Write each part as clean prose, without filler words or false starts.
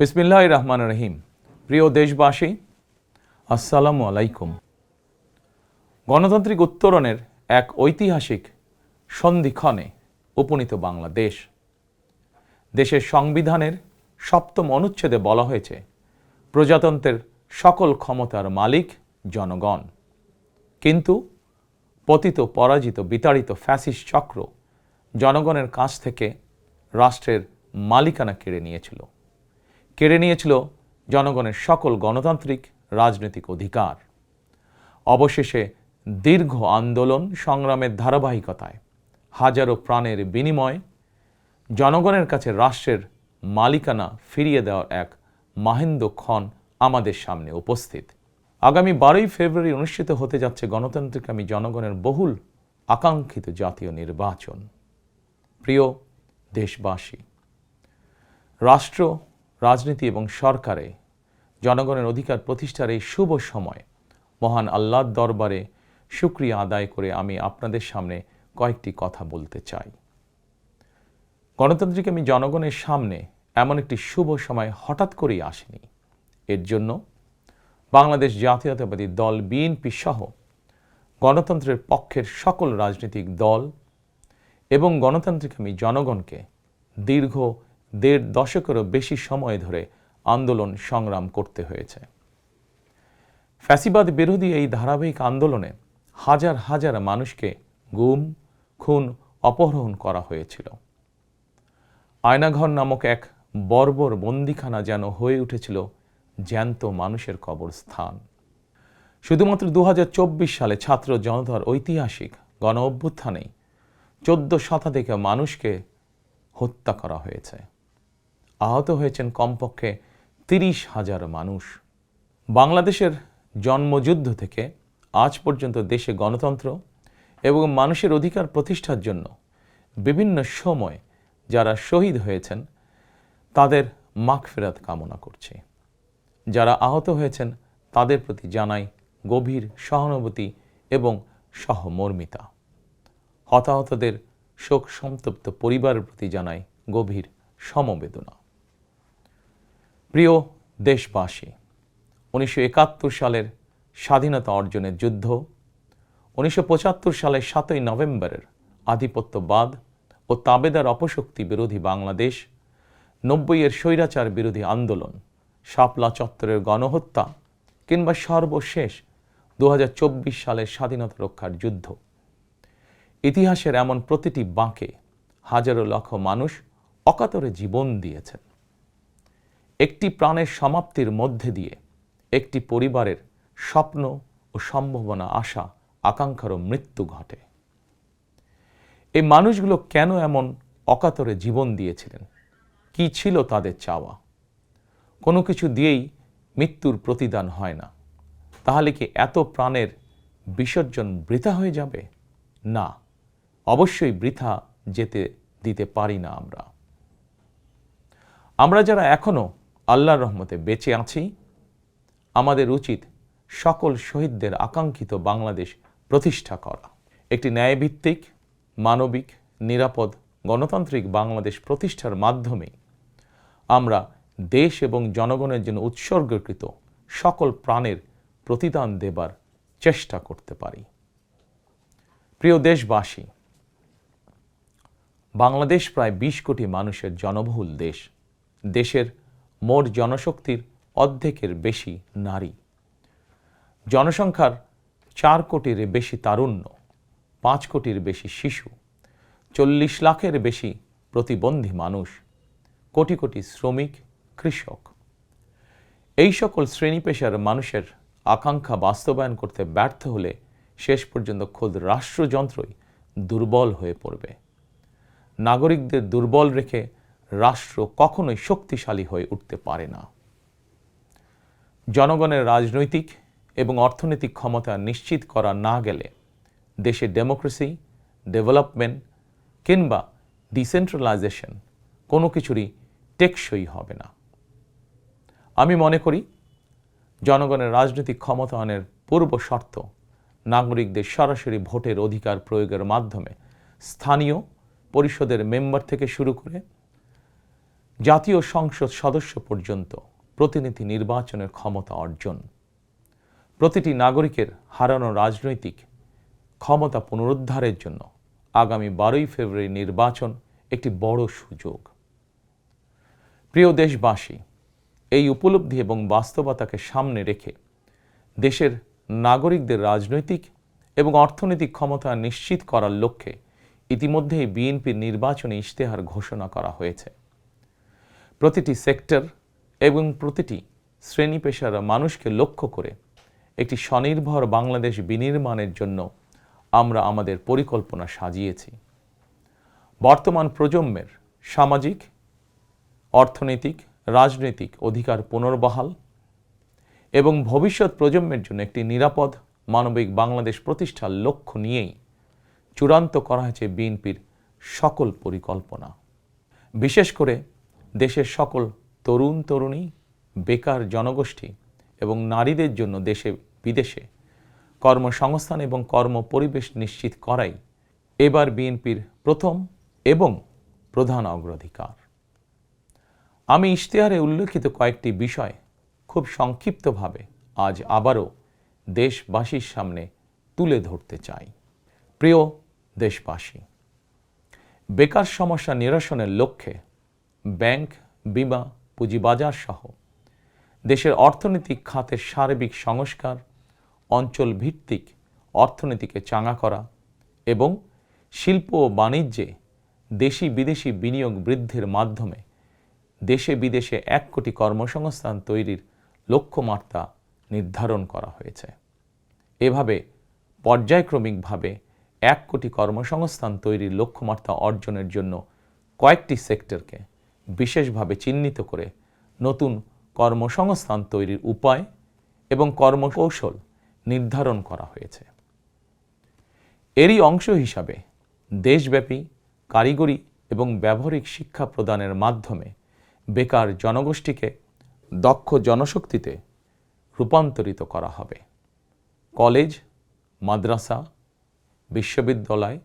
বিসমিল্লাহির রহমানির রহিম। প্রিয় দেশবাসী, আসসালামু আলাইকুম। গণতান্ত্রিক উত্তরণের এক ঐতিহাসিক সন্ধিক্ষণে উপনীত বাংলাদেশ। দেশের সংবিধানের ৭ম অনুচ্ছেদে বলা হয়েছে, প্রজাতন্ত্রের সকল ক্ষমতার মালিক জনগণ। কিন্তু পতিত, পরাজিত, বিতাড়িত ফ্যাসিস্ট চক্র জনগণের কাছ থেকে রাষ্ট্রের মালিকানা কেড়ে নিয়েছিল জনগণের সকল গণতান্ত্রিক রাজনৈতিক অধিকার। অবশেষে দীর্ঘ আন্দোলন সংগ্রামের ধারাবাহিকতায় হাজারো প্রাণের বিনিময়ে জনগণের কাছে রাষ্ট্রের মালিকানা ফিরিয়ে দেওয়ার এক মাহেন্দ্রক্ষণ আমাদের সামনে উপস্থিত। আগামী 12ই ফেব্রুয়ারি অনুষ্ঠিত হতে যাচ্ছে গণতান্ত্রিকামী জনগণের বহুল আকাঙ্ক্ষিত জাতীয় নির্বাচন। প্রিয় দেশবাসী, রাষ্ট্র, রাজনীতি এবং সরকারে জনগণের অধিকার প্রতিষ্ঠার এই শুভ সময় মহান আল্লাহর দরবারে শুকরিয়া আদায় করে আমি আপনাদের সামনে কয়েকটি কথা বলতে চাই। গণতান্ত্রিকামী জনগণের সামনে এমন একটি শুভ সময় হঠাৎ করেই আসেনি। এর জন্য বাংলাদেশ জাতীয়তাবাদী দল বিএনপি সহ গণতন্ত্রের পক্ষের সকল রাজনৈতিক দল এবং গণতান্ত্রিকামী জনগণকে দীর্ঘ ১.৫ দশকেরও বেশি সময় ধরে আন্দোলন সংগ্রাম করতে হয়েছে। ফ্যাসিবাদ বিরোধী এই ধারাবাহিক আন্দোলনে হাজার হাজার মানুষকে গুম, খুন, অপহরণ করা হয়েছিল। আয়নাঘর নামক এক বর্বর বন্দিখানা যেন হয়ে উঠেছিল জ্যান্ত মানুষের কবরস্থান। শুধুমাত্র ২০২৪ সালে ছাত্র জনতার ঐতিহাসিক গণ অভ্যুত্থানেই ১৪ শতাধিক মানুষকে হত্যা করা হয়েছে। আহত হয়েছেন কমপক্ষে ৩০,০০০ মানুষ। বাংলাদেশের জন্মযুদ্ধ থেকে আজ পর্যন্ত দেশে গণতন্ত্র এবং মানুষের অধিকার প্রতিষ্ঠার জন্য বিভিন্ন সময় যারা শহীদ হয়েছেন তাদের মাগফিরাত কামনা করছি। যারা আহত হয়েছেন তাদের প্রতি জানাই গভীর সহানুভূতি এবং সহমর্মিতা। হতাহতদের শোক সন্তপ্ত পরিবারের প্রতি জানাই গভীর সমবেদনা। প্রিয় দেশবাসী, ১৯৭১ সালের স্বাধীনতা অর্জনের যুদ্ধ, ১৯৭৫ সালের ৭ই নভেম্বরের আধিপত্যবাদ ও তাবেদার অপশক্তি বিরোধী বাংলাদেশ, ৯০-এর স্বৈরাচার বিরোধী আন্দোলন, শাপলা চত্বরের গণহত্যা কিংবা সর্বশেষ ২০২৪ সালের স্বাধীনতা রক্ষার যুদ্ধ, ইতিহাসের এমন প্রতিটি বাঁকে হাজারো লক্ষ মানুষ অকাতরে জীবন দিয়েছেন। একটি প্রাণের সমাপ্তির মধ্যে দিয়ে একটি পরিবারের স্বপ্ন ও সম্ভাবনা, আশা, আকাঙ্ক্ষারও মৃত্যু ঘটে। এই মানুষগুলো কেন এমন অকাতরে জীবন দিয়েছিলেন? কি ছিল তাদের চাওয়া? কোনো কিছু দিয়েই মৃত্যুর প্রতিদান হয় না। তাহলে কি এত প্রাণের বিসর্জন বৃথা হয়ে যাবে? না, অবশ্যই বৃথা যেতে দিতে পারি না। আমরা যারা এখনো আল্লাহর রহমতে বেঁচে আছি, আমাদের উচিত সকল শহীদদের আকাঙ্ক্ষিত বাংলাদেশ প্রতিষ্ঠা করা। একটি ন্যায়ভিত্তিক, মানবিক, নিরাপদ, গণতান্ত্রিক বাংলাদেশ প্রতিষ্ঠার মাধ্যমে আমরা দেশ এবং জনগণের জন্য উৎসর্গকৃত সকল প্রাণের প্রতিদান দেবার চেষ্টা করতে পারি। প্রিয় দেশবাসী, বাংলাদেশ প্রায় ২০ কোটি মানুষের জনবহুল দেশ। দেশের মোট জনশক্তির অর্ধেকের বেশি নারী। জনসংখ্যার ৪ কোটির বেশি তারুণ্য, ৫ কোটির বেশি শিশু, ৪০ লাখের বেশি প্রতিবন্ধী মানুষ, কোটি কোটি শ্রমিক, কৃষক। এই সকল শ্রেণী পেশার মানুষের আকাঙ্ক্ষা বাস্তবায়ন করতে ব্যর্থ হলে শেষ পর্যন্ত খোদ রাষ্ট্রযন্ত্রই দুর্বল হয়ে পড়বে। নাগরিকদের দুর্বল রেখে রাষ্ট্র কখনোই শক্তিশালী হয়ে উঠতে পারে না। জনগণের রাজনৈতিক এবং অর্থনৈতিক ক্ষমতা নিশ্চিত করা না গেলে দেশে ডেমোক্রেসি, ডেভেলপমেন্ট কিংবা ডিসেন্ট্রালাইজেশন কোনো কিছুরই টেকসই হবে না। আমি মনে করি জনগণের রাজনৈতিক ক্ষমতায়নের পূর্ব শর্ত নাগরিকদের সরাসরি ভোটের অধিকার প্রয়োগের মাধ্যমে স্থানীয় পরিষদের মেম্বার থেকে শুরু করে জাতীয় সংসদ সদস্য পর্যন্ত প্রতিনিধি নির্বাচনের ক্ষমতা অর্জন, প্রতিটি নাগরিকের হারানো রাজনৈতিক ক্ষমতা পুনরুদ্ধারের জন্য আগামী 12ই ফেব্রুয়ারি নির্বাচন একটি বড় সুযোগ। প্রিয় দেশবাসী, এই উপলব্ধি এবং বাস্তবতাকে সামনে রেখে দেশের নাগরিকদের রাজনৈতিক এবং অর্থনৈতিক ক্ষমতা নিশ্চিত করার লক্ষ্যে ইতিমধ্যেই বিএনপির নির্বাচনী ইশতেহার ঘোষণা করা হয়েছে। প্রতিটি সেক্টর এবং প্রতিটি শ্রেণী পেশার মানুষকে লক্ষ্য করে একটি স্বনির্ভর বাংলাদেশ বিনির্মাণের জন্য আমরা আমাদের পরিকল্পনা সাজিয়েছি। বর্তমান প্রজন্মের সামাজিক, অর্থনৈতিক, রাজনৈতিক অধিকার পুনর্বহাল এবং ভবিষ্যৎ প্রজন্মের জন্য একটি নিরাপদ মানবিক বাংলাদেশ প্রতিষ্ঠার লক্ষ্য নিয়েই চূড়ান্ত করা হয়েছে বিএনপির সকল পরিকল্পনা। বিশেষ করে দেশের সকল তরুণ তরুণী, বেকার জনগোষ্ঠী এবং নারীদের জন্য দেশে বিদেশে কর্মসংস্থান এবং কর্মপরিবেশ নিশ্চিত করাই এবার বিএনপির প্রথম এবং প্রধান অগ্রাধিকার। আমি ইশতেহারে উল্লেখিত কয়েকটি বিষয় খুব সংক্ষিপ্তভাবে আজ আবারও দেশবাসীর সামনে তুলে ধরতে চাই। প্রিয় দেশবাসী, বেকার সমস্যা নিরসনের লক্ষ্যে ব্যাংক, বিমা, পুঁজিবাজার সহ দেশের অর্থনৈতিক খাতের সার্বিক সংস্কার, অঞ্চল ভিত্তিক অর্থনীতিকে চাঙা করা এবং শিল্প ও বাণিজ্যে দেশি বিদেশি বিনিয়োগ বৃদ্ধির মাধ্যমে দেশে বিদেশে 1 কোটি কর্মসংস্থান তৈরির লক্ষ্যমাত্রা নির্ধারণ করা হয়েছে। এভাবে পর্যায়ক্রমিকভাবে 1 কোটি কর্মসংস্থান তৈরির লক্ষ্যমাত্রা অর্জনের জন্য কয়েকটি সেক্টরকে বিশেষভাবে চিহ্নিত করে নতুন কর্মসংস্থান তৈরির উপায় এবং কর্মকৌশল নির্ধারণ করা হয়েছে। এরই অংশ হিসাবে দেশব্যাপী কারিগরি এবং ব্যবহারিক শিক্ষা প্রদানের মাধ্যমে বেকার জনগোষ্ঠীকে দক্ষ জনশক্তিতে রূপান্তরিত করা হবে। কলেজ, মাদ্রাসা, বিশ্ববিদ্যালয়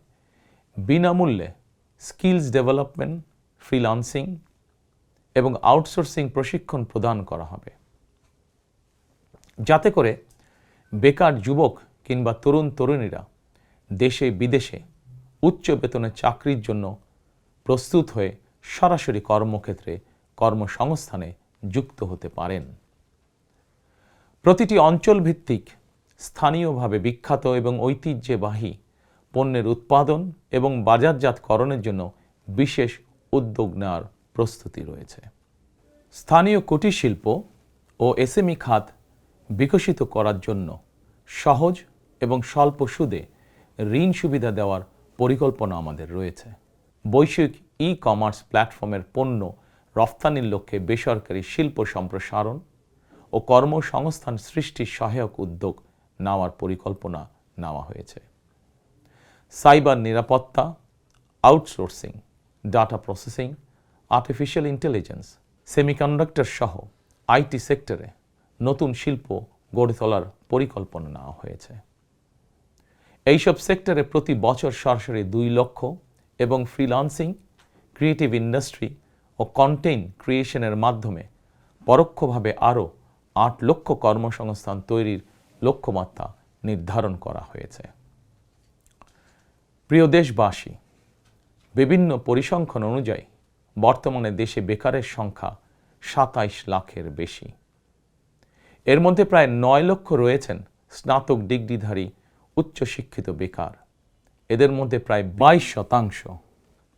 বিনামূল্যে স্কিলস ডেভেলপমেন্ট, ফ্রিল্যান্সিং এবং আউটসোর্সিং প্রশিক্ষণ প্রদান করা হবে, যাতে করে বেকার যুবক কিংবা তরুণ তরুণীরা দেশে বিদেশে উচ্চ বেতনের চাকরির জন্য প্রস্তুত হয়ে সরাসরি কর্মক্ষেত্রে কর্মসংস্থানে যুক্ত হতে পারেন। প্রতিটি অঞ্চল ভিত্তিক স্থানীয়ভাবে বিখ্যাত এবং ঐতিহ্যবাহী পণ্যের উৎপাদন এবং বাজারজাতকরণের জন্য বিশেষ উদ্যোগ নেওয়ার প্রস্তুতি রয়েছে। স্থানীয় কুটির শিল্প ও এসএমই খাত বিকশিত করার জন্য সহজ এবং স্বল্প সুদে ঋণ সুবিধা দেওয়ার পরিকল্পনা আমাদের রয়েছে। বৈশ্বিক ই-কমার্স প্ল্যাটফর্মের পণ্য রফতানির লক্ষ্যে বেসরকারি শিল্প সম্প্রসারণ ও কর্মসংস্থান সৃষ্টির সহায়ক উদ্যোগ নেওয়ার পরিকল্পনা নেওয়া হয়েছে। সাইবার নিরাপত্তা, outsourcing, data processing, artificial intelligence, semiconductor সহ আইটি সেক্টরে নতুন শিল্প গড়ে তোলার পরিকল্পনা নেওয়া হয়েছে। এইসব সেক্টরে প্রতি বছর সরাসরি 2 লক্ষ এবং ফ্রিল্যান্সিং, ক্রিয়েটিভ ইন্ডাস্ট্রি ও কন্টেন্ট ক্রিয়েশনের মাধ্যমে পরোক্ষভাবে আরও 8 লক্ষ কর্মসংস্থান তৈরির লক্ষ্যমাত্রা নির্ধারণ করা হয়েছে। প্রিয় দেশবাসী, বিভিন্ন পরিসংখ্যান অনুযায়ী বর্তমানে দেশে বেকারের সংখ্যা 27 লাখের বেশি। এর মধ্যে প্রায় 9 লক্ষ রয়েছেন স্নাতক ডিগ্রিধারী উচ্চশিক্ষিত বেকার। এদের মধ্যে প্রায় 22%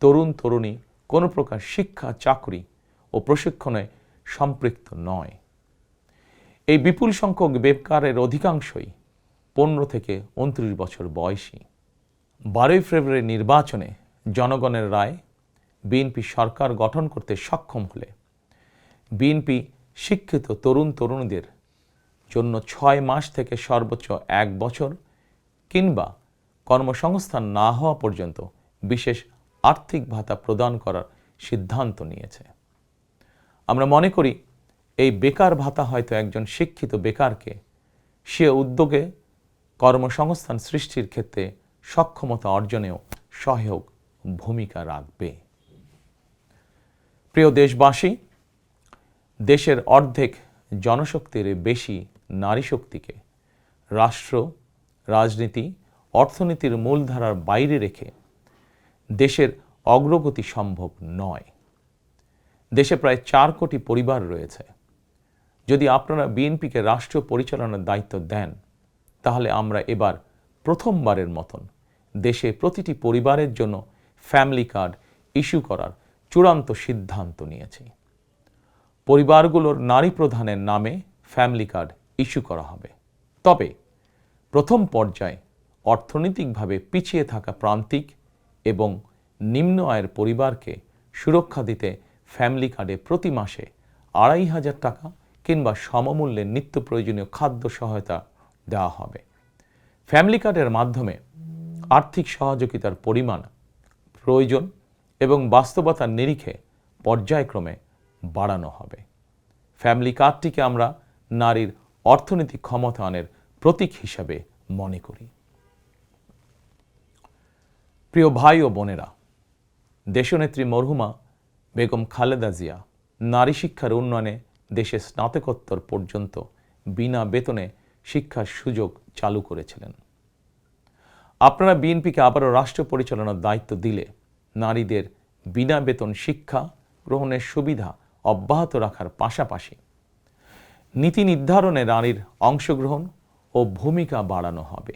তরুণ তরুণী কোনো প্রকার শিক্ষা, চাকরি ও প্রশিক্ষণে সম্পৃক্ত নয়। এই বিপুল সংখ্যক বেকারের অধিকাংশই 15 থেকে 29 বছর বয়সী। 12ই ফেব্রুয়ারি নির্বাচনে জনগণের রায় বিএনপি সরকার গঠন করতে সক্ষম হলে বিএনপি শিক্ষিত তরুণ তরুণীদের জন্য 6 মাস থেকে সর্বোচ্চ 1 বছর কিংবা কর্মসংস্থান না হওয়া পর্যন্ত বিশেষ আর্থিক ভাতা প্রদান করার সিদ্ধান্ত নিয়েছে। আমরা মনে করি এই বেকার ভাতা হয়তো একজন শিক্ষিত বেকারকে সে উদ্যোগে কর্মসংস্থান সৃষ্টির ক্ষেত্রে সক্ষমতা অর্জনেও সহায়ক ভূমিকা রাখবে। প্রিয় দেশবাসী, দেশের অর্ধেক জনশক্তির বেশি নারী শক্তিকে রাষ্ট্র, রাজনীতি, অর্থনীতির মূলধারার বাইরে রেখে দেশের অগ্রগতি সম্ভব নয়। দেশে প্রায় 4 কোটি পরিবার রয়েছে। যদি আপনারা বিএনপিকে রাষ্ট্রীয় পরিচালনার দায়িত্ব দেন, তাহলে আমরা এবার প্রথমবারের মতন দেশে প্রতিটি পরিবারের জন্য ফ্যামিলি কার্ড ইস্যু করার চূড়ান্ত সিদ্ধান্ত নিয়েছি। পরিবারগুলোর নারী প্রধানের নামে ফ্যামিলি কার্ড ইস্যু করা হবে। তবে প্রথম পর্যায়ে অর্থনৈতিকভাবে পিছিয়ে থাকা প্রান্তিক এবং নিম্ন আয়ের পরিবারকে সুরক্ষা দিতে ফ্যামিলি কার্ডে প্রতি মাসে 2,500 টাকা কিংবা সমমূল্যে নিত্য প্রয়োজনীয় খাদ্য সহায়তা দেওয়া হবে। ফ্যামিলি কার্ডের মাধ্যমে আর্থিক সহযোগিতার পরিমাণ, প্রয়োজন এবং বাস্তবতার নিরিখে পর্যায়ক্রমে বাড়ানো হবে। ফ্যামিলি কার্ডটিকে আমরা নারীর অর্থনৈতিক ক্ষমতায়নের প্রতীক হিসাবে মনে করি। প্রিয় ভাই ও বোনেরা, দেশনেত্রী মরহুমা বেগম খালেদা জিয়া নারী শিক্ষার উন্নয়নে দেশে স্নাতকোত্তর পর্যন্ত বিনা বেতনে শিক্ষার সুযোগ চালু করেছিলেন। আপনারা বিএনপিকে আবারও রাষ্ট্র পরিচালনার দায়িত্ব দিলে নারীদের বিনা বেতন শিক্ষা গ্রহণের সুবিধা অব্যাহত রাখার পাশাপাশি নীতি নির্ধারণে নারীর অংশগ্রহণ ও ভূমিকা বাড়ানো হবে।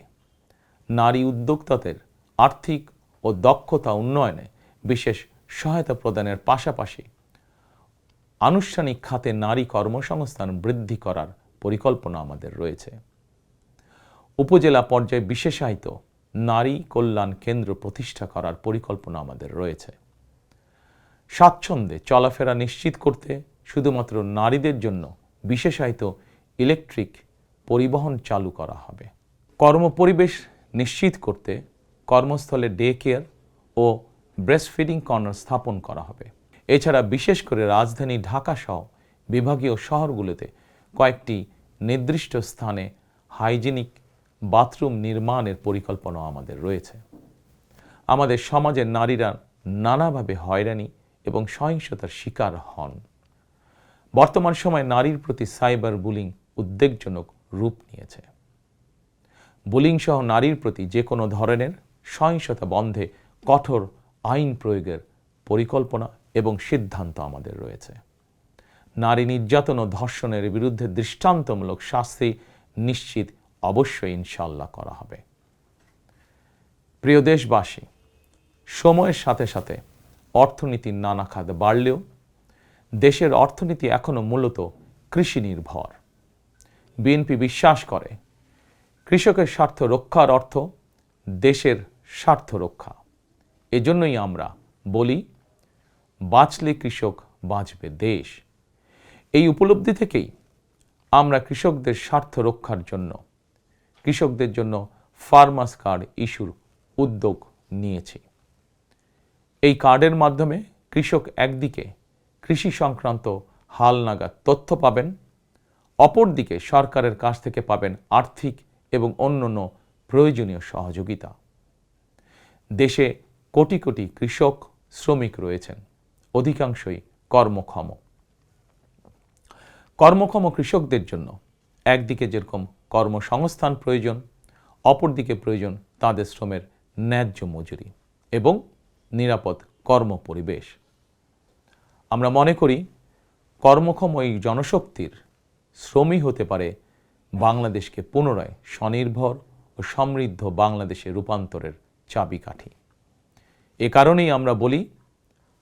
নারী উদ্যোক্তাদের আর্থিক ও দক্ষতা উন্নয়নে বিশেষ সহায়তা প্রদানের পাশাপাশি আনুষ্ঠানিক খাতে নারী কর্মসংস্থান বৃদ্ধি করার পরিকল্পনা আমাদের রয়েছে। উপজেলা পর্যায়ে বিশেষায়িত নারী কল্যাণ কেন্দ্র প্রতিষ্ঠা করার পরিকল্পনা আমাদের রয়েছে। স্বাচ্ছন্দ্যে চলাফেরা নিশ্চিত করতে শুধুমাত্র নারীদের জন্য বিশেষায়িত ইলেকট্রিক পরিবহন চালু করা হবে। কর্মপরিবেশ নিশ্চিত করতে কর্মস্থলে ডে কেয়ার ও ব্রেস্টফিডিং কর্নার স্থাপন করা হবে। এছাড়া বিশেষ করে রাজধানী ঢাকা সহ বিভাগীয় শহরগুলোতে কয়েকটি নির্দিষ্ট স্থানে হাইজিনিক বাথরুম নির্মাণের পরিকল্পনা আমাদের রয়েছে। আমাদের সমাজের নারীরা নানাভাবে হয়রানি এবং সহিংসতার শিকার হন। বর্তমান সময়ে নারীর প্রতি সাইবার বুলিং উদ্বেগজনক রূপ নিয়েছে। বুলিং সহ নারীর প্রতি যে কোনো ধরনের সহিংসতা বন্ধে কঠোর আইন প্রয়োগের পরিকল্পনা এবং সিদ্ধান্ত আমাদের রয়েছে। নারী নির্যাতন ও ধর্ষণের বিরুদ্ধে দৃষ্টান্তমূলক শাস্তি নিশ্চিত অবশ্যই ইনশাআল্লাহ করা হবে। প্রিয় দেশবাসী, সময়ের সাথে সাথে অর্থনীতির নানা খাত বাড়লেও দেশের অর্থনীতি এখনো মূলত কৃষি নির্ভর। বিএনপি বিশ্বাস করে কৃষকের স্বার্থ রক্ষার অর্থ দেশের স্বার্থ রক্ষা। এজন্যই আমরা বলি, বাঁচলে কৃষক বাঁচবে দেশ। এই উপলব্ধি থেকেই আমরা কৃষকদের স্বার্থ রক্ষার জন্য কৃষকদের জন্য ফার্মার্স কার্ড ইস্যুর উদ্যোগ নিয়েছি। এই কার্ডের মাধ্যমে কৃষক একদিকে কৃষি সংক্রান্ত হালনাগাদ তথ্য পাবেন, অপরদিকে সরকারের কাছ থেকে পাবেন আর্থিক এবং অন্যান্য প্রয়োজনীয় সহযোগিতা। দেশে কোটি কোটি কৃষক শ্রমিক রয়েছেন, অধিকাংশই কর্মক্ষম। কর্মক্ষম কৃষকদের জন্য একদিকে যেরকম কর্মসংস্থান প্রয়োজন, অপরদিকে প্রয়োজন তাদের শ্রমের ন্যায্য মজুরি এবং নিরাপদ কর্মপরিবেশ। আমরা মনে করি কর্মক্ষম এই জনশক্তির শ্রমই হতে পারে বাংলাদেশকে পুনরায় স্বনির্ভর ও সমৃদ্ধ বাংলাদেশে রূপান্তরের চাবিকাঠি। এ কারণেই আমরা বলি,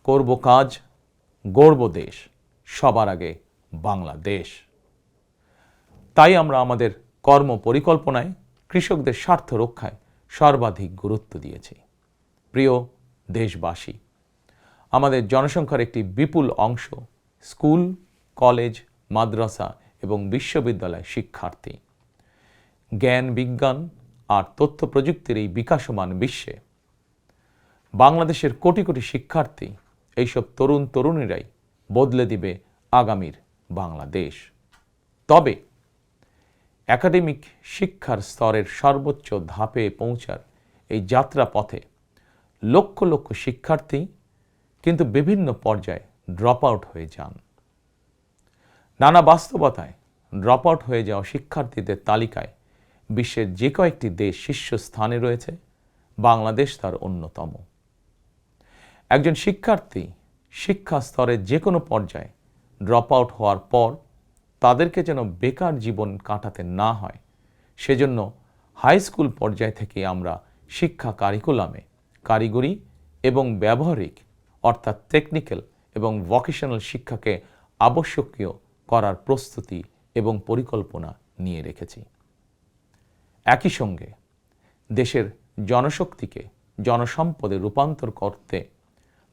করব কাজ, গড়ব দেশ, সবার আগে বাংলাদেশ। তাই আমরা আমাদের কর্ম পরিকল্পনায় কৃষকদের স্বার্থ রক্ষায় সর্বাধিক গুরুত্ব দিয়েছি। প্রিয় দেশবাসী, আমাদের জনসংখ্যার একটি বিপুল অংশ স্কুল, কলেজ, মাদ্রাসা এবং বিশ্ববিদ্যালয় শিক্ষার্থী। জ্ঞান, বিজ্ঞান আর তথ্য প্রযুক্তির এই বিকাশমান বিশ্বে বাংলাদেশের কোটি কোটি শিক্ষার্থী, এইসব তরুণ তরুণীরাই বদলে দিবে আগামীর বাংলাদেশ। তবে একাডেমিক শিক্ষার স্তরের সর্বোচ্চ ধাপে পৌঁছার এই যাত্রা পথে লক্ষ লক্ষ শিক্ষার্থী কিন্তু বিভিন্ন পর্যায়ে ড্রপ আউট হয়ে যান। নানা বাস্তবতায় ড্রপ আউট হয়ে যাওয়া শিক্ষার্থীদের তালিকায় বিশ্বের যে কয়েকটি দেশ শীর্ষস্থানে রয়েছে, বাংলাদেশ তার অন্যতম। একজন শিক্ষার্থী শিক্ষা স্তরের যে কোনো পর্যায়ে ড্রপ আউট হওয়ার পর তাদেরকে যেন বেকার জীবন কাটাতে না হয়, সেজন্য হাই স্কুল পর্যায় থেকে আমরা শিক্ষা কারিকুলামে কারিগরি এবং ব্যবহারিক অর্থাৎ টেকনিক্যাল এবং ভোকেশনাল শিক্ষাকে আবশ্যকীয় করার প্রস্তুতি এবং পরিকল্পনা নিয়ে রেখেছি। একই সঙ্গে দেশের জনশক্তিকে জনসম্পদে রূপান্তর করতে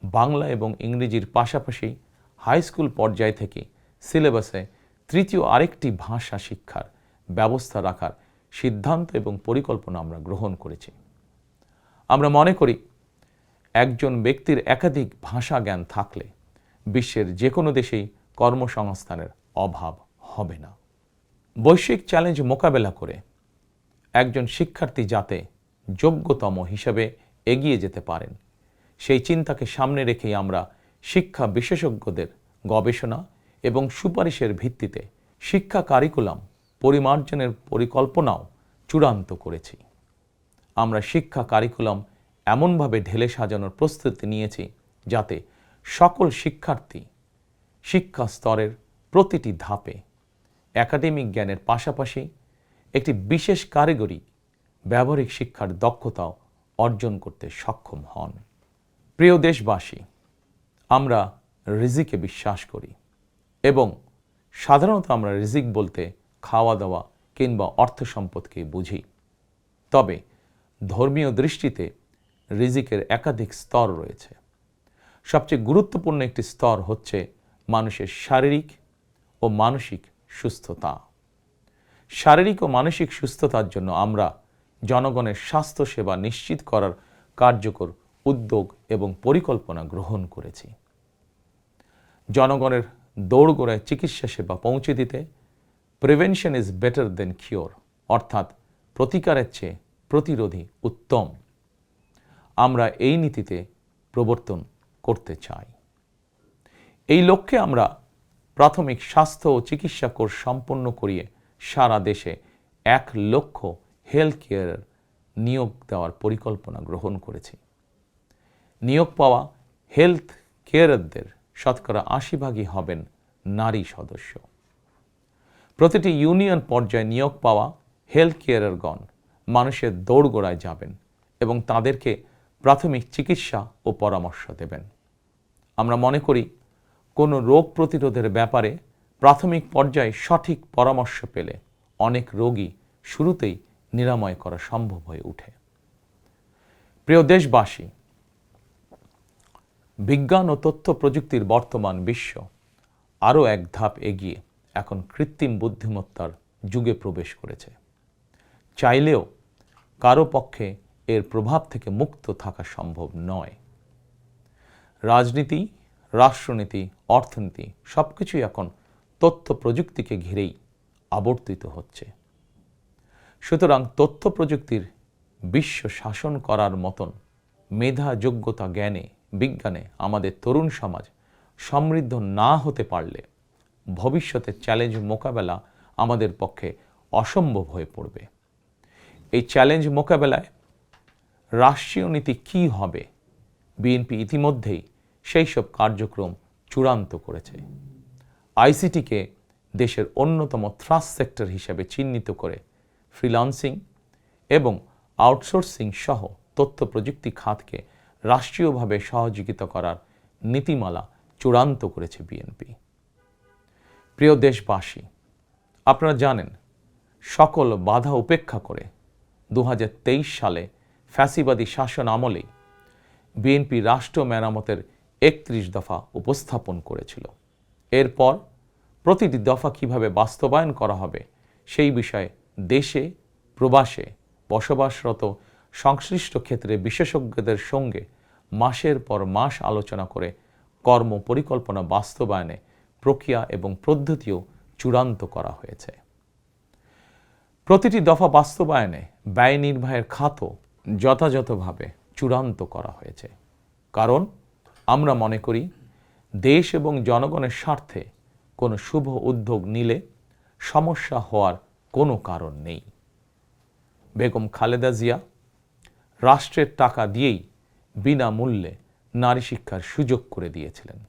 বাংলা এবং ইংরেজির পাশাপাশি হাই স্কুল পর্যায় থেকে সিলেবাসে তৃতীয় আরেকটি ভাষা শিক্ষার ব্যবস্থা রাখার সিদ্ধান্ত এবং পরিকল্পনা আমরা গ্রহণ করেছি। আমরা মনে করি একজন ব্যক্তির একাধিক ভাষা জ্ঞান থাকলে বিশ্বের যে কোনো দেশেই কর্মসংস্থানের অভাব হবে না। বৈশ্বিক চ্যালেঞ্জ মোকাবেলা করে একজন শিক্ষার্থী যাতে যোগ্যতম হিসাবে এগিয়ে যেতে পারেন, সেই চিন্তাকে সামনে রেখেই আমরা শিক্ষা বিশেষজ্ঞদের গবেষণা এবং সুপারিশের ভিত্তিতে শিক্ষা কারিকুলাম পরিমার্জনের পরিকল্পনাও চূড়ান্ত করেছি। আমরা শিক্ষা কারিকুলাম এমনভাবে ঢেলে সাজানোর প্রস্তুতি নিয়েছি যাতে সকল শিক্ষার্থী শিক্ষা স্তরের প্রতিটি ধাপে একাডেমিক জ্ঞানের পাশাপাশি একটি বিশেষ কারিগরি ব্যবহারিক শিক্ষার দক্ষতাও অর্জন করতে সক্ষম হন। প্রিয় দেশবাসী, আমরা রিজিকে বিশ্বাস করি এবং সাধারণত আমরা রিজিক বলতে খাওয়া দাওয়া কিংবা অর্থ সম্পদকে বুঝি। তবে ধর্মীয় দৃষ্টিতে রিজিকের একাধিক স্তর রয়েছে। সবচেয়ে গুরুত্বপূর্ণ একটি স্তর হচ্ছে মানুষের শারীরিক ও মানসিক সুস্থতা। শারীরিক ও মানসিক সুস্থতার জন্য আমরা জনগণের স্বাস্থ্যসেবা নিশ্চিত করার কার্যকর উদ্যোগ এবং পরিকল্পনা গ্রহণ করেছি। জনগণের দোরগোড়ায় চিকিৎসা সেবা পৌঁছে দিতে prevention is better then cure, অর্থাৎ প্রতিকারের চেয়ে প্রতিরোধী উত্তম, আমরা এই নীতিতে প্রবর্তন করতে চাই। এই লক্ষ্যে আমরা প্রাথমিক স্বাস্থ্য ও চিকিৎসা কোর্স সম্পন্ন করিয়ে সারা দেশে 1 লক্ষ হেলথ কেয়ার নিয়োগ দেওয়ার পরিকল্পনা গ্রহণ করেছি। নিয়োগ পাওয়া হেলথ কেয়ারদের শতকরা 80% হবেন নারী সদস্য। প্রতিটি ইউনিয়ন পর্যায়ে নিয়োগ পাওয়া হেলথ কেয়ারগণ মানুষের দোরগোড়ায় যাবেন এবং তাদেরকে প্রাথমিক চিকিৎসা ও পরামর্শ দেবেন। আমরা মনে করি কোনো রোগ প্রতিরোধের ব্যাপারে প্রাথমিক পর্যায়ে সঠিক পরামর্শ পেলে অনেক রোগী শুরুতেই নিরাময় করা সম্ভব হয়ে ওঠে। প্রিয় দেশবাসী, বিজ্ঞান ও তথ্য প্রযুক্তির বর্তমান বিশ্ব আরও এক ধাপ এগিয়ে এখন কৃত্রিম বুদ্ধিমত্তার যুগে প্রবেশ করেছে। চাইলেও কারো পক্ষে এর প্রভাব থেকে মুক্ত থাকা সম্ভব নয়। রাজনীতি, রাষ্ট্রনীতি, অর্থনীতি সবকিছুই এখন তথ্য প্রযুক্তিকে ঘিরেই আবর্তিত হচ্ছে। সুতরাং তথ্য প্রযুক্তির বিশ্ব শাসন করার মতন মেধা, যোগ্যতা, জ্ঞানে, বিজ্ঞানে আমাদের তরুণ সমাজ সমৃদ্ধ না হতে পারলে ভবিষ্যতের চ্যালেঞ্জ মোকাবেলা আমাদের পক্ষে অসম্ভব হয়ে পড়বে। এই চ্যালেঞ্জ মোকাবেলায় রাষ্ট্রীয় নীতি কী হবে, বিএনপি ইতিমধ্যেই সেই সব কার্যক্রম চূড়ান্ত করেছে। আইসিটিকে দেশের অন্যতম থ্রাস্ট সেক্টর হিসেবে চিহ্নিত করে ফ্রিল্যান্সিং এবং আউটসোর্সিং সহ তথ্য প্রযুক্তি খাতকে রাষ্ট্রীয়ভাবে সহযোগিতা করার নীতিমালা চূড়ান্ত করেছে বিএনপি। প্রিয় দেশবাসী, আপনারা জানেন সকল বাধা উপেক্ষা করে 2023 সালে ফ্যাসিবাদী শাসন আমলেই বিএনপি রাষ্ট্র মেরামতের 31 দফা উপস্থাপন করেছিল। এরপর প্রতিটি দফা কিভাবে বাস্তবায়ন করা হবে সেই বিষয়ে দেশে প্রবাসে বসবাসরত সংশ্লিষ্ট ক্ষেত্রে বিশেষজ্ঞদের সঙ্গে মাসের পর মাস আলোচনা করে কর্ম পরিকল্পনা বাস্তবায়নে প্রক্রিয়া এবং পদ্ধতিও চূড়ান্ত করা হয়েছে। প্রতিটি দফা বাস্তবায়নে ব্যয় নির্বাহের খাতও যথাযথভাবে চূড়ান্ত করা হয়েছে। কারণ আমরা মনে করি দেশ এবং জনগণের স্বার্থে কোনো শুভ উদ্যোগ নিলে সমস্যা হওয়ার কোনো কারণ নেই। বেগম খালেদা জিয়া রাষ্ট্রের টাকা দিয়েই বিনামূল্যে নারী শিক্ষার সুযোগ করে দিয়েছিলেন।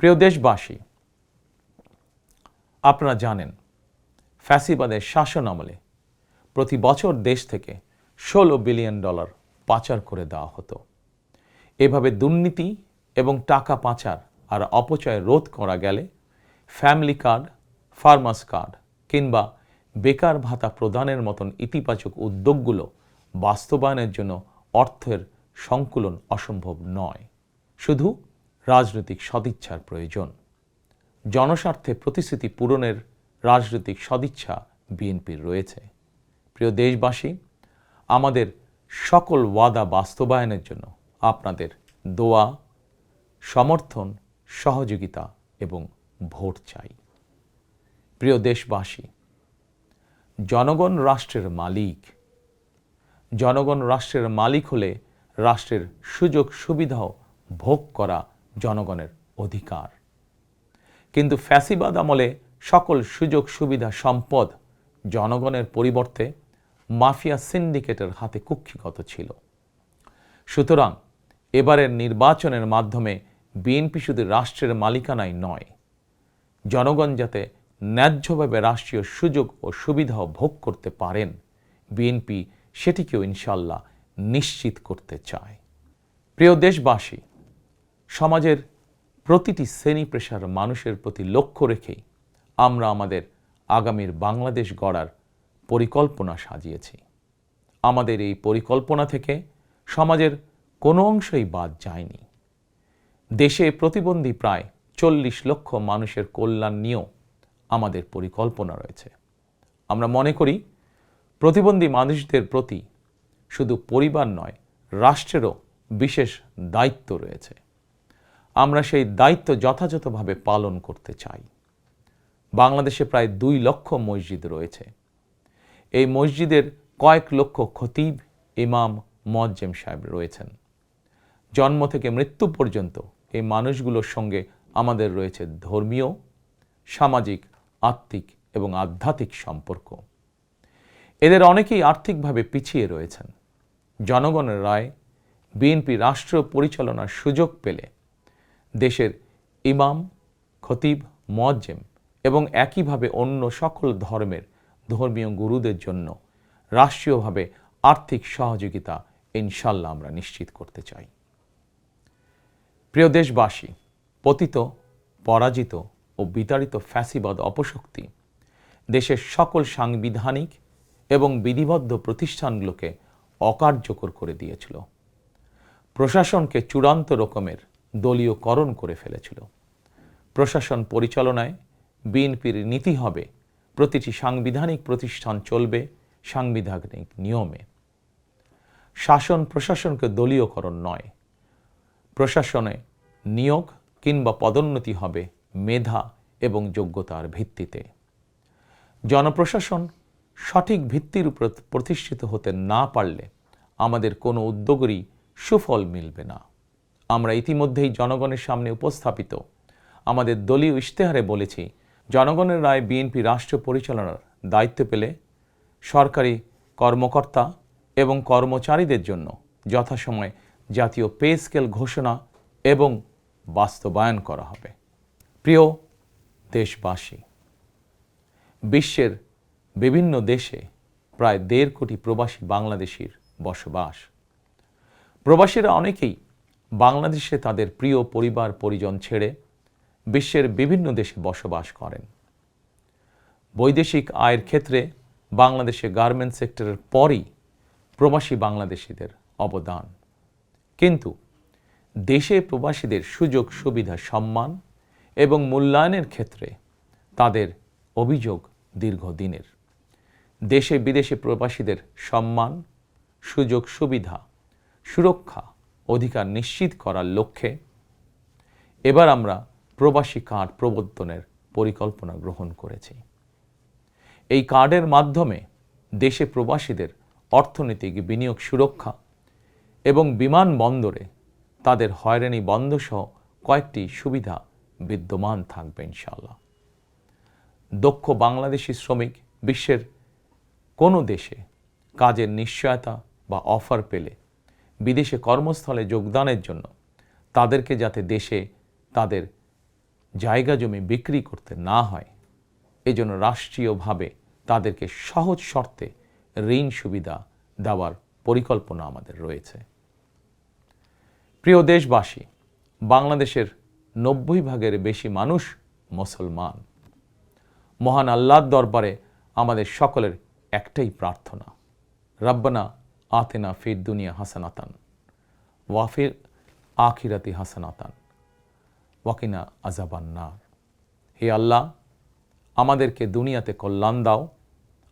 প্রিয় দেশবাসী, আপনারা জানেন ফ্যাসিবাদের শাসন আমলে প্রতি বছর দেশ থেকে $16 বিলিয়ন পাচার করে দেওয়া হতো। এভাবে দুর্নীতি এবং টাকা পাচার আর অপচয় রোধ করা গেলে ফ্যামিলি কার্ড, ফার্মার্স কার্ড কিংবা বেকার ভাতা প্রদানের মতন ইতিবাচক উদ্যোগগুলো বাস্তবায়নের জন্য অর্থের সংকুলন অসম্ভব নয়। শুধু রাজনৈতিক সদিচ্ছার প্রয়োজন। জনস্বার্থে প্রতিশ্রুতি পূরণের রাজনৈতিক সদিচ্ছা বিএনপির রয়েছে। প্রিয় দেশবাসী, আমাদের সকল ওয়াদা বাস্তবায়নের জন্য আপনাদের দোয়া, সমর্থন, সহযোগিতা এবং ভোট চাই। প্রিয় দেশবাসী, জনগণ রাষ্ট্রের মালিক। জনগণ রাষ্ট্রের মালিক হলে রাষ্ট্রের সুযোগ সুবিধাও ভোগ করা জনগণের অধিকার। কিন্তু ফ্যাসিবাদ আমলে সকল সুযোগ সুবিধা সম্পদ জনগণের পরিবর্তে মাফিয়া সিন্ডিকেটের হাতে কুক্ষিগত ছিল। সুতরাং এবারের নির্বাচনের মাধ্যমে বিএনপি শুধু রাষ্ট্রের মালিকানাই নয়, জনগণ যাতে ন্যায্যভাবে রাষ্ট্রীয় সুযোগ ও সুবিধাও ভোগ করতে পারেন, বিএনপি সেটিকেও ইনশাল্লাহ নিশ্চিত করতে চায়। প্রিয় দেশবাসী, সমাজের প্রতিটি শ্রেণী পেশার মানুষের প্রতি লক্ষ্য রেখেই আমরা আমাদের আগামীর বাংলাদেশ গড়ার পরিকল্পনা সাজিয়েছি। আমাদের এই পরিকল্পনা থেকে সমাজের কোনো অংশই বাদ যায়নি। দেশে প্রতিবন্ধী প্রায় 40 লক্ষ মানুষের কল্যাণ নিয়েও আমাদের পরিকল্পনা রয়েছে। আমরা মনে করি প্রতিবন্ধী মানুষদের প্রতি শুধু পরিবার নয়, রাষ্ট্রেরও বিশেষ দায়িত্ব রয়েছে। আমরা সেই দায়িত্ব যথাযথভাবে পালন করতে চাই। বাংলাদেশে প্রায় 2 লক্ষ মসজিদ রয়েছে। এই মসজিদের কয়েক লক্ষ খতিব, ইমাম, মুয়াজ্জিম সাহেব রয়েছেন। জন্ম থেকে মৃত্যু পর্যন্ত এই মানুষগুলোর সঙ্গে আমাদের রয়েছে ধর্মীয়, সামাজিক, আত্মিক এবং আধ্যাত্মিক সম্পর্ক। এদের অনেকেই আর্থিকভাবে পিছিয়ে রয়েছেন। জনগণের রায় বিএনপি রাষ্ট্র পরিচালনার সুযোগ পেলে দেশের ইমাম, খতিব, মুয়াজ্জিম এবং একইভাবে অন্য সকল ধর্মের ধর্মীয় গুরুদের জন্য রাষ্ট্রীয়ভাবে আর্থিক সহযোগিতা ইনশাল্লাহ আমরা নিশ্চিত করতে চাই। প্রিয় দেশবাসী, পতিত, পরাজিত ও বিতাড়িত ফ্যাসিবাদ অপশক্তি দেশের সকল সাংবিধানিক এবং বিধিবদ্ধ প্রতিষ্ঠানগুলোকে অকার্যকর করে দিয়েছিল। প্রশাসনকে চূড়ান্ত রকমের দলীয়করণ করে ফেলেছিল। প্রশাসন পরিচালনায় বিএনপির নীতি হবে প্রতিটি সাংবিধানিক প্রতিষ্ঠান চলবে সাংবিধানিক নিয়মে। শাসন প্রশাসনকে দলীয়করণ নয়। প্রশাসনে নিয়োগ কিংবা পদোন্নতি হবে মেধা এবং যোগ্যতার ভিত্তিতে। জনপ্রশাসন সঠিক ভিত্তির উপর প্রতিষ্ঠিত হতে না পারলে আমাদের কোনো উদ্যোগেরই সুফল মিলবে না। আমরা ইতিমধ্যেই জনগণের সামনে উপস্থাপিত আমাদের দলীয় ইশতেহারে বলেছি, জনগণের রায় বিএনপি রাষ্ট্র পরিচালনার দায়িত্ব পেলে সরকারি কর্মকর্তা এবং কর্মচারীদের জন্য যথাসময়ে জাতীয় পে স্কেল ঘোষণা এবং বাস্তবায়ন করা হবে। প্রিয় দেশবাসী, বিশ্বের বিভিন্ন দেশে প্রায় 1.5 কোটি প্রবাসী বাংলাদেশির বসবাস। প্রবাসীরা অনেকেই বাংলাদেশে তাদের প্রিয় পরিবার পরিজন ছেড়ে বিশ্বের বিভিন্ন দেশে বসবাস করেন। বৈদেশিক আয়ের ক্ষেত্রে বাংলাদেশে গার্মেন্টস সেক্টরের পরই প্রবাসী বাংলাদেশিদের অবদান। কিন্তু দেশে প্রবাসীদের সুযোগ সুবিধা, সম্মান এবং মূল্যায়নের ক্ষেত্রে তাদের অভিযোগ দীর্ঘদিনের। দেশে বিদেশে প্রবাসীদের সম্মান, সুযোগ সুবিধা, সুরক্ষা, অধিকার নিশ্চিত করার লক্ষ্যে এবার আমরা প্রবাসী কার্ড প্রবর্তনের পরিকল্পনা গ্রহণ করেছি। এই কার্ডের মাধ্যমে দেশে প্রবাসীদের অর্থনৈতিক বিনিয়োগ সুরক্ষা এবং বিমানবন্দরে তাদের হয়রানি বন্ধসহ কয়েকটি সুবিধা বিদ্যমান থাকবে ইনশাআল্লাহ। দক্ষ বাংলাদেশি শ্রমিক বিশ্বের কোনো দেশে কাজের নিশ্চয়তা বা অফার পেলে বিদেশে কর্মস্থলে যোগদানের জন্য তাদেরকে যাতে দেশে তাদের জায়গা জমি বিক্রি করতে না হয়, এজন্য রাষ্ট্রীয়ভাবে তাদেরকে সহজ শর্তে ঋণ সুবিধা দেওয়ার পরিকল্পনা আমাদের রয়েছে। প্রিয় দেশবাসী, বাংলাদেশের 90% বেশি মানুষ মুসলমান। মহান আল্লাহর দরবারে আমাদের সকলের একটাই প্রার্থনা, রব্বানা আতিনা ফিদ দুনিয়া হাসানাতান ওয়া ফিল আখিরাতি হাসানাতান ওয়া কিনা আযাবান নার। হে আল্লাহ, আমাদেরকে দুনিয়াতে কল্যাণ দাও,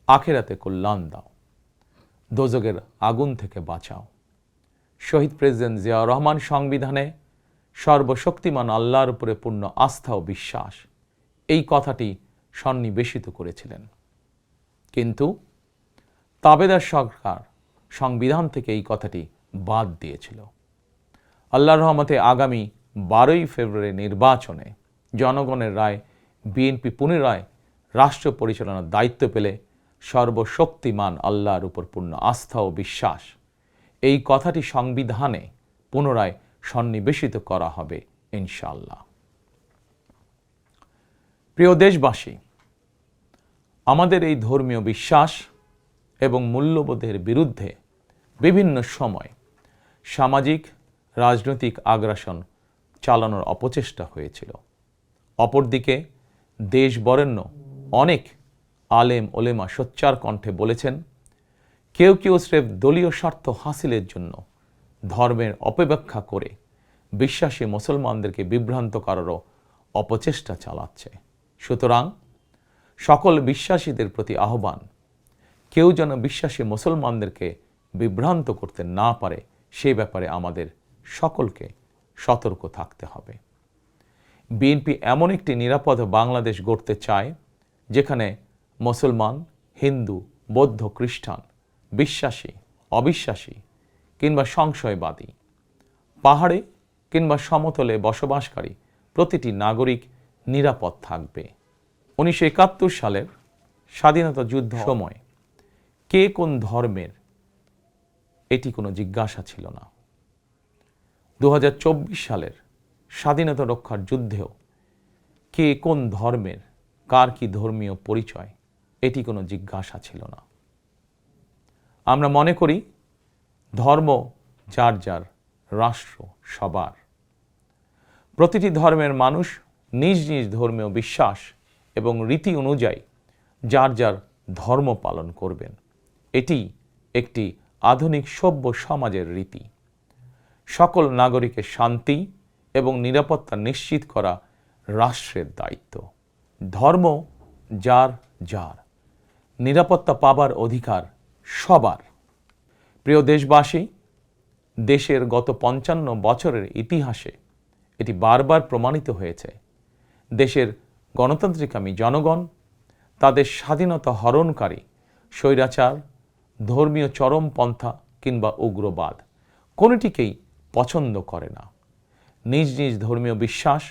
আখিরাতে কল্যাণ দাও, দোজখের আগুন থেকে বাঁচাও। শহীদ প্রেসিডেন্ট জিয়াউর রহমান সংবিধানে সর্বশক্তিমান আল্লাহর উপরে পূর্ণ আস্থা ও বিশ্বাস, এই কথাটি সন্নিবেশিত করেছিলেন। কিন্তু তাবেদার সরকার সংবিধান থেকে এই কথাটি বাদ দিয়েছিল। আল্লাহর রহমতে আগামী 12ই ফেব্রুয়ারি নির্বাচনে জনগণের রায় বিএনপি পুনরায় রাষ্ট্র পরিচালনার দায়িত্ব পেলে সর্বশক্তিমান আল্লাহর উপর পূর্ণ আস্থা ও বিশ্বাস, এই কথাটি সংবিধানে পুনরায় সন্নিবেশিত করা হবে ইনশাআল্লাহ। প্রিয় দেশবাসী, আমাদের এই ধর্মীয় বিশ্বাস এবং মূল্যবোধের বিরুদ্ধে বিভিন্ন সময় সামাজিক রাজনৈতিক আগ্রাসন চালানোর অপচেষ্টা হয়েছিল। অপরদিকে দেশ বরেণ্য অনেক আলেম ওলেমা সোচ্চার কণ্ঠে বলেছেন, কেউ কেউ স্রেফ দলীয় স্বার্থ হাসিলের জন্য ধর্মের অপব্যাখ্যা করে বিশ্বাসী মুসলমানদেরকে বিভ্রান্ত করারও অপচেষ্টা চালাচ্ছে। সুতরাং সকল বিশ্বাসীদের প্রতি আহ্বান, কেউ যেন বিশ্বাসী মুসলমানদেরকে বিভ্রান্ত করতে না পারে সে ব্যাপারে আমাদের সকলকে সতর্ক থাকতে হবে। বিএনপি এমন একটি নিরাপদ বাংলাদেশ গড়তে চায় যেখানে মুসলমান, হিন্দু, বৌদ্ধ, খ্রিস্টান, বিশ্বাসী, অবিশ্বাসী কিংবা সংশয়বাদী, পাহাড়ে কিংবা সমতলে বসবাসকারী প্রতিটি নাগরিক নিরাপদ থাকবে। 1971 সালের স্বাধীনতা যুদ্ধ সময় কে কোন ধর্মের এটি কোনো জিজ্ঞাসা ছিল না। 2024 সালের স্বাধীনতা রক্ষার যুদ্ধেও কে কোন ধর্মের, কার কি ধর্মীয় পরিচয়, এটি কোনো জিজ্ঞাসা ছিল না। আমরা মনে করি ধর্ম যার যার, রাষ্ট্র সবার। প্রতিটি ধর্মের মানুষ নিজ নিজ ধর্মীয় বিশ্বাস এবং রীতি অনুযায়ী যার যার ধর্ম পালন করবেন। এটি একটি আধুনিক সভ্য সমাজের রীতি। সকল নাগরিকের শান্তি এবং নিরাপত্তা নিশ্চিত করা রাষ্ট্রের দায়িত্ব। ধর্ম যার যার, নিরাপত্তা পাবার অধিকার সবার। প্রিয় দেশবাসী, দেশের গত 55 বছরের ইতিহাসে এটি বারবার প্রমাণিত হয়েছে, দেশের গণতান্ত্রিকামী জনগণ তাদের স্বাধীনতা হরণকারী স্বৈরাচার, ধর্মীয় চরমপন্থা কিংবা উগ্রবাদ কোনোটিকেই পছন্দ করে না। নিজ নিজ ধর্মীয় বিশ্বাস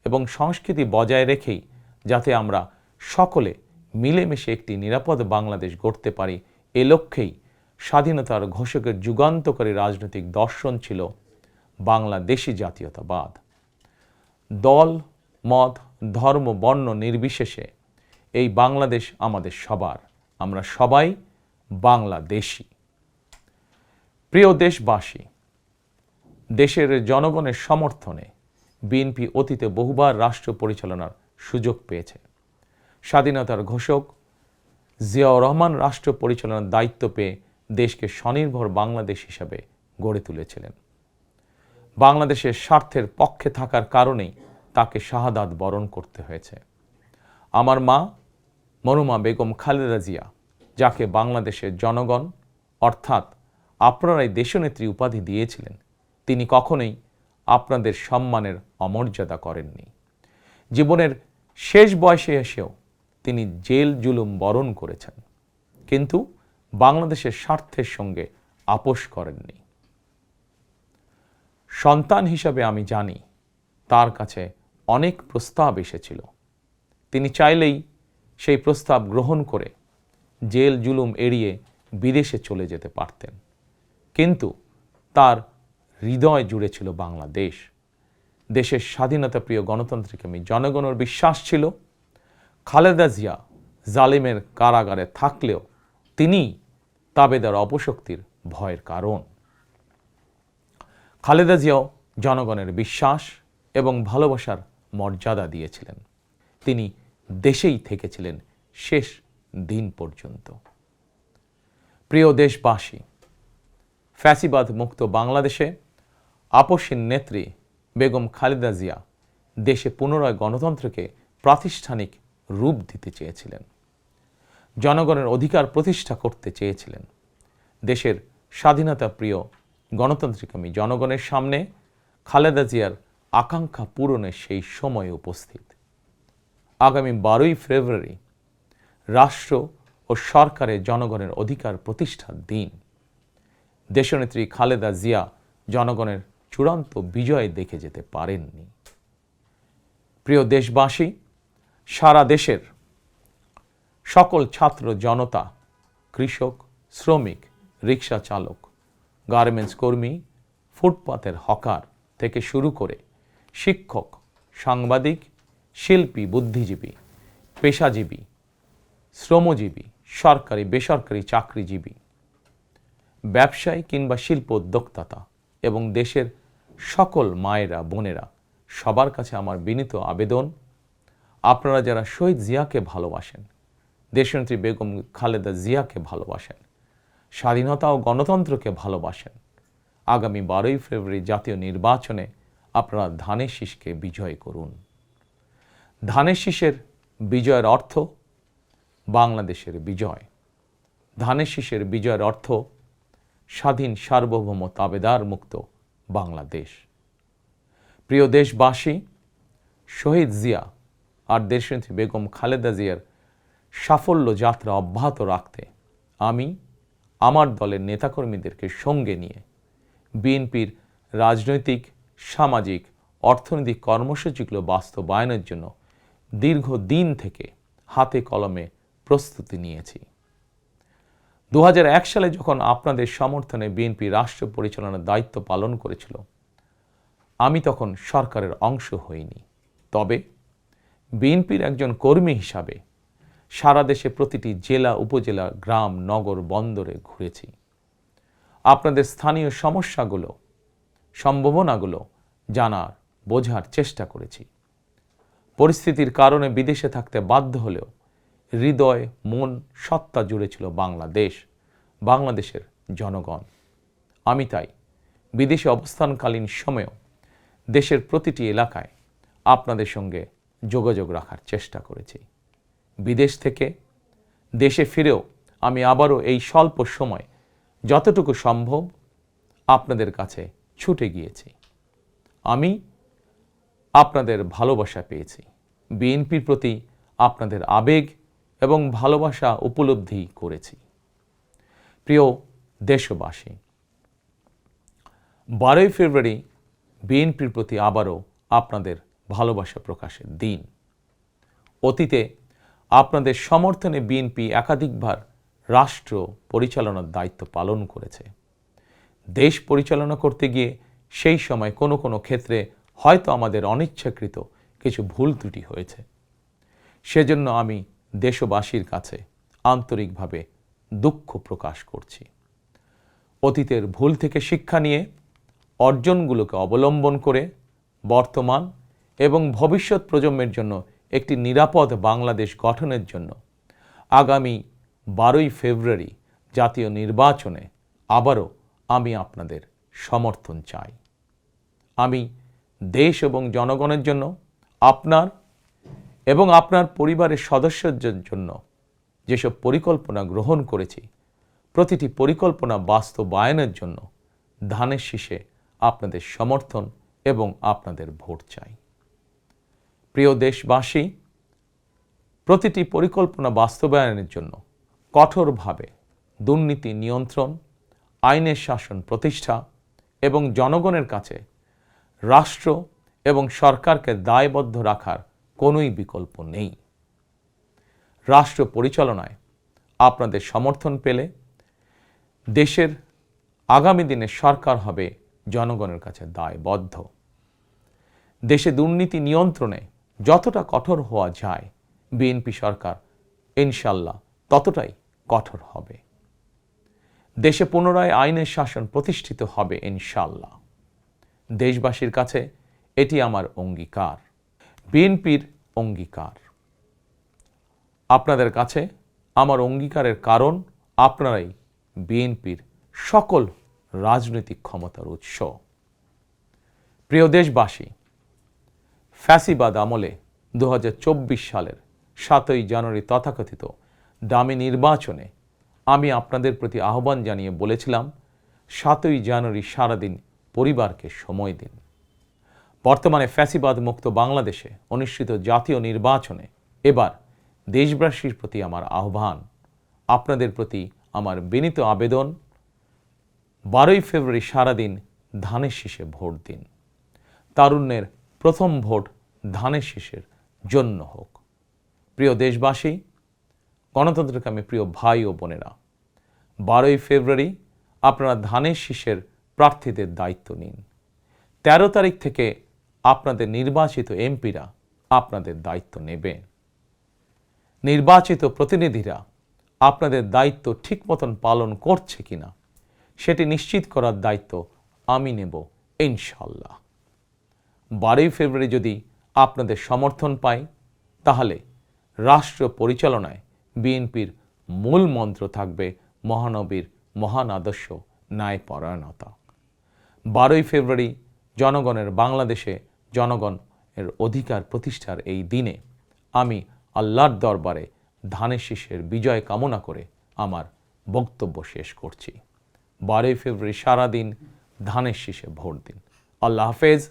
এবং সংস্কৃতি বজায় রেখেই যাতে আমরা সকলে মিলেমিশে একটি নিরাপদ বাংলাদেশ গড়তে পারি, এ লক্ষ্যেই স্বাধীনতার ঘোষকের যুগান্তকারী রাজনৈতিক দর্শন ছিল বাংলাদেশি জাতীয়তাবাদ। দল, মত, ধর্ম, বর্ণ নির্বিশেষে এই বাংলাদেশ আমাদের সবার। আমরা সবাই বাংলাদেশী। প্রিয় দেশবাসী, দেশের জনগণের সমর্থনে বিএনপি অতীতে বহুবার রাষ্ট্র পরিচালনার সুযোগ পেয়েছে। স্বাধীনতার ঘোষক জিয়াউর রহমান রাষ্ট্র পরিচালনার দায়িত্ব পেয়ে দেশকে স্বনির্ভর বাংলাদেশ হিসাবে গড়ে তুলেছিলেন। বাংলাদেশের স্বার্থের পক্ষে থাকার কারণেই তাকে শাহাদাত বরণ করতে হয়েছে। আমার মা মরহুমা বেগম খালেদা জিয়া, যাকে বাংলাদেশের জনগণ অর্থাৎ আপনারাই দেশনেত্রী উপাধি দিয়েছিলেন, তিনি কখনোই আপনাদের সম্মানের অমর্যাদা করেননি। জীবনের শেষ বয়সে এসেও তিনি জেল জুলুম বরণ করেছেন, কিন্তু বাংলাদেশের স্বার্থের সঙ্গে আপোষ করেননি। সন্তান হিসাবে আমি জানি তার কাছে অনেক প্রস্তাব এসেছিল। তিনি চাইলেই সেই প্রস্তাব গ্রহণ করে জেল জুলুম এড়িয়ে বিদেশে চলে যেতে পারতেন, কিন্তু তার হৃদয় জুড়ে ছিল বাংলাদেশ। দেশের স্বাধীনতাপ্রিয় গণতন্ত্রকামী জনগণের বিশ্বাস ছিল খালেদা জিয়া জালিমের কারাগারে থাকলেও তিনি তাবেদার অপশক্তির ভয়ের কারণ। খালেদা জিয়াও জনগণের বিশ্বাস এবং ভালোবাসার মর্যাদা দিয়েছিলেন। তিনি দেশেই থেকেছিলেন শেষ দিন পর্যন্ত। প্রিয় দেশবাসী, ফ্যাসিবাদ মুক্ত বাংলাদেশে আপসহীন নেত্রী বেগম খালেদা জিয়া দেশে পুনরায় গণতন্ত্রকে প্রাতিষ্ঠানিক রূপ দিতে চেয়েছিলেন, জনগণের অধিকার প্রতিষ্ঠা করতে চেয়েছিলেন। দেশের স্বাধীনতা প্রিয় গণতন্ত্রকামী জনগণের সামনে খালেদা জিয়ার আকাঙ্ক্ষা পূরণের সেই সময় উপস্থিত। আগামী 12ই ফেব্রুয়ারি রাষ্ট্র ও সরকারের জনগণের অধিকার প্রতিষ্ঠার দিন। দেশনেত্রী খালেদা জিয়া জনগণের চূড়ান্ত বিজয় দেখে যেতে পারেননি। প্রিয় দেশবাসী, সারা দেশের সকল ছাত্র জনতা, কৃষক, শ্রমিক, রিক্সা চালক, গার্মেন্টস কর্মী, ফুটপাতের হকার থেকে শুরু করে শিক্ষক, সাংবাদিক, শিল্পী, বুদ্ধিজীবী, পেশাজীবী, শ্রমজীবী, সরকারি বেসরকারি চাকরিজীবী, ব্যবসায়ী কিংবা শিল্প উদ্যোক্তা এবং দেশের সকল মায়েরা, বোনেরা, সবার কাছে আমার বিনীত আবেদন, আপনারা যারা শহীদ জিয়াকে ভালোবাসেন, দেশনেত্রী বেগম খালেদা জিয়াকে ভালোবাসেন, স্বাধীনতা ও গণতন্ত্রকে ভালোবাসেন, আগামী 12ই ফেব্রুয়ারি জাতীয় নির্বাচনে আপনারা ধানের শীষকে বিজয় করুন। ধানের শীষের বিজয়ের অর্থ বাংলাদেশের বিজয়। ধানের শীষের বিজয়ের অর্থ স্বাধীন, সার্বভৌম, তাবেদার মুক্ত বাংলাদেশ। প্রিয় দেশবাসী, শহীদ জিয়া আর দেশনেত্রী বেগম খালেদা জিয়ার সাফল্য যাত্রা অব্যাহত রাখতে আমি আমার দলের নেতাকর্মীদেরকে সঙ্গে নিয়ে বিএনপির রাজনৈতিক, সামাজিক, অর্থনৈতিক কর্মসূচিগুলো বাস্তবায়নের জন্য দীর্ঘদিন থেকে হাতে কলমে প্রস্তুতি নিয়েছি। 2001 সালে যখন আপনাদের সমর্থনে বিএনপি রাষ্ট্র পরিচালনার দায়িত্ব পালন করেছিল, আমি তখন সরকারের অংশ হইনি। তবে বিএনপির একজন কর্মী হিসাবে সারা দেশে প্রতিটি জেলা, উপজেলা, গ্রাম, নগর, বন্দরে ঘুরেছি। আপনাদের স্থানীয় সমস্যাগুলো, সম্ভাবনাগুলো জানার, বোঝার চেষ্টা করেছি। পরিস্থিতির কারণে বিদেশে থাকতে বাধ্য হলেও হৃদয়, মন, সত্তা জুড়ে ছিল বাংলাদেশ, বাংলাদেশের জনগণ। আমি তাই বিদেশে অবস্থানকালীন সময়েও দেশের প্রতিটি এলাকায় আপনাদের সঙ্গে যোগাযোগ রাখার চেষ্টা করেছি। বিদেশ থেকে দেশে ফিরেও আমি আবারও এই স্বল্প সময় যতটুকু সম্ভব আপনাদের কাছে ছুটে গিয়েছি। আমি আপনাদের ভালোবাসা পেয়েছি, বিএনপির প্রতি আপনাদের আবেগ এবং ভালোবাসা উপলব্ধি করেছি। প্রিয় দেশবাসী, 12ই ফেব্রুয়ারি বিএনপির প্রতি আবারও আপনাদের ভালোবাসা প্রকাশের দিন। অতীতে আপনাদের সমর্থনে বিএনপি একাধিকবার রাষ্ট্র পরিচালনার দায়িত্ব পালন করেছে। দেশ পরিচালনা করতে গিয়ে সেই সময় কোনো কোনো ক্ষেত্রে হয়তো আমাদের অনিচ্ছাকৃত কিছু ভুল ত্রুটি হয়েছে। সেজন্য আমি দেশবাসীর কাছে আন্তরিকভাবে দুঃখ প্রকাশ করছি। অতীতের ভুল থেকে শিক্ষা নিয়ে অর্জনগুলোকে অবলম্বন করে বর্তমান এবং ভবিষ্যৎ প্রজন্মের জন্য একটি নিরাপদ বাংলাদেশ গঠনের জন্য আগামী 12ই ফেব্রুয়ারি জাতীয় নির্বাচনে আবারও আমি আপনাদের সমর্থন চাই। আমি দেশ এবং জনগণের জন্য, আপনার এবং আপনার পরিবারের সদস্যদের জন্য যেসব পরিকল্পনা গ্রহণ করেছি, প্রতিটি পরিকল্পনা বাস্তবায়নের জন্য ধানের শীষে আপনাদের সমর্থন এবং আপনাদের ভোট চাই। প্রিয় দেশবাসী, প্রতিটি পরিকল্পনা বাস্তবায়নের জন্য কঠোরভাবে দুর্নীতি নিয়ন্ত্রণ, আইনের শাসন প্রতিষ্ঠা এবং জনগণের কাছে রাষ্ট্র এবং সরকারকে দায়বদ্ধ রাখার কোনোই বিকল্প নেই। রাষ্ট্র পরিচালনায় আপনাদের সমর্থন পেলে দেশের আগামী দিনে সরকার হবে জনগণের কাছে দায়বদ্ধ। দেশে দুর্নীতি নিয়ন্ত্রণে যতটা কঠোর হওয়া যায়, বিএনপি সরকার ইনশাল্লাহ ততটাই কঠোর হবে। দেশে পুনরায় আইনের শাসন প্রতিষ্ঠিত হবে ইনশাল্লাহ। দেশবাসীর কাছে এটি আমার অঙ্গীকার, বিএনপির অঙ্গীকার। আপনাদের কাছে আমার অঙ্গীকারের কারণ আপনারাই বিএনপির সকল রাজনৈতিক ক্ষমতার উৎস। প্রিয় দেশবাসী, ফ্যাসিবাদ আমলে 2024 সালের 7ই জানুয়ারি তথাকথিত দামি নির্বাচনে আমি আপনাদের প্রতি আহ্বান জানিয়ে বলেছিলাম, 7ই জানুয়ারি সারাদিন পরিবারকে সময় দিন। বর্তমানে ফ্যাসিবাদ মুক্ত বাংলাদেশে অনুষ্ঠিত জাতীয় নির্বাচনে এবার দেশবাসীর প্রতি আমার আহ্বান, আপনাদের প্রতি আমার বিনীত আবেদন, 12ই ফেব্রুয়ারি সারাদিন ধানের শীষে ভোট দিন। তারুণ্যের প্রথম ভোট ধানের শীষের জন্য হোক। প্রিয় দেশবাসী, গণতন্ত্রকামী প্রিয় ভাই ও বোনেরা, 12ই ফেব্রুয়ারি আপনারা ধানের শীষের প্রার্থীদের দায়িত্ব নিন। 13 তারিখ থেকে আপনাদের নির্বাচিত এমপিরা আপনাদের দায়িত্ব নেবে। নির্বাচিত প্রতিনিধিরা আপনাদের দায়িত্ব ঠিক মতন পালন করছে কিনা সেটি নিশ্চিত করার দায়িত্ব আমি নেব ইনশাল্লাহ। 12ই ফেব্রুয়ারি যদি আপনাদের সমর্থন পাই, তাহলে রাষ্ট্র পরিচালনায় বিএনপির মূল মন্ত্র থাকবে মহানবীর মহান আদর্শ, ন্যায়পরায়ণতা। 12ই ফেব্রুয়ারি জনগণের বাংলাদেশে জনগণের অধিকার প্রতিষ্ঠার এই দিনে আমি আল্লাহর দরবারে ধানের শীষের বিজয় কামনা করে আমার বক্তব্য শেষ করছি। 12ই ফেব্রুয়ারি সারাদিন ধানের শীষে ভোট দিন। আল্লাহ হাফেজ।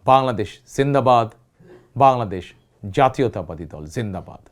বাংলাদেশ জিন্দাবাদ। বাংলাদেশ জাতীয়তাবাদী দল জিন্দাবাদ।